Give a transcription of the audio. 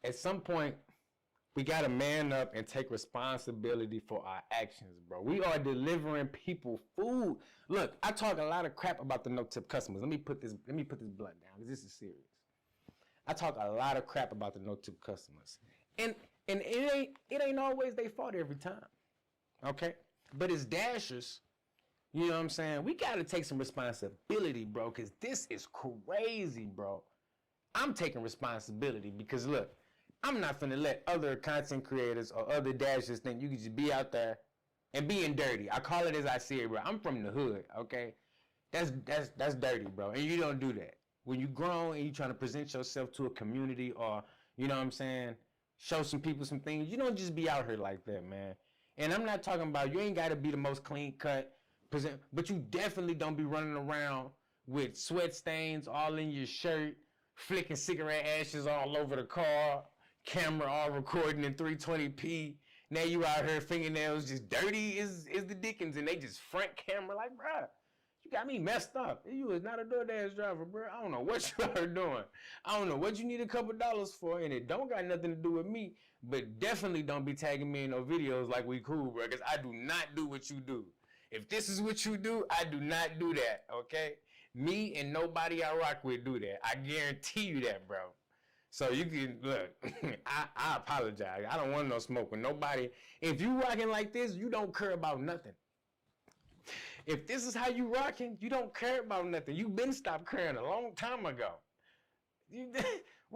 at some point, we got to man up and take responsibility for our actions, bro. We are delivering people food. Look, I talk a lot of crap about the no-tip customers. Let me put this blunt down, because this is serious. I talk a lot of crap about the no-tip customers. And it ain't always their fault every time. Okay? But as Dashers, you know what I'm saying? We got to take some responsibility, bro, because this is crazy, bro. I'm taking responsibility because, look, I'm not finna let other content creators or other Dashers think you can just be out there and being dirty. I call it as I see it, bro. I'm from the hood, okay? That's dirty, bro, and you don't do that. When you grown and you trying to present yourself to a community or, you know what I'm saying, show some people some things, you don't just be out here like that, man. And I'm not talking about you ain't got to be the most clean cut, but you definitely don't be running around with sweat stains all in your shirt, flicking cigarette ashes all over the car, camera all recording in 320p. Now you out here fingernails just dirty is the Dickens, and they just front camera like, bruh, you got me messed up. You is not a Doordash driver, bro. I don't know what you are doing. I don't know what you need a couple dollars for, and it don't got nothing to do with me, but definitely don't be tagging me in no videos like we cool, bro, because I do not do what you do. If this is what you do, I do not do that, okay? Me and nobody I rock with do that. I guarantee you that, bro. So you can, look, I apologize. I don't want no smoke with nobody. If you rocking like this, you don't care about nothing. If this is how you rocking, you don't care about nothing. You been stopped caring a long time ago.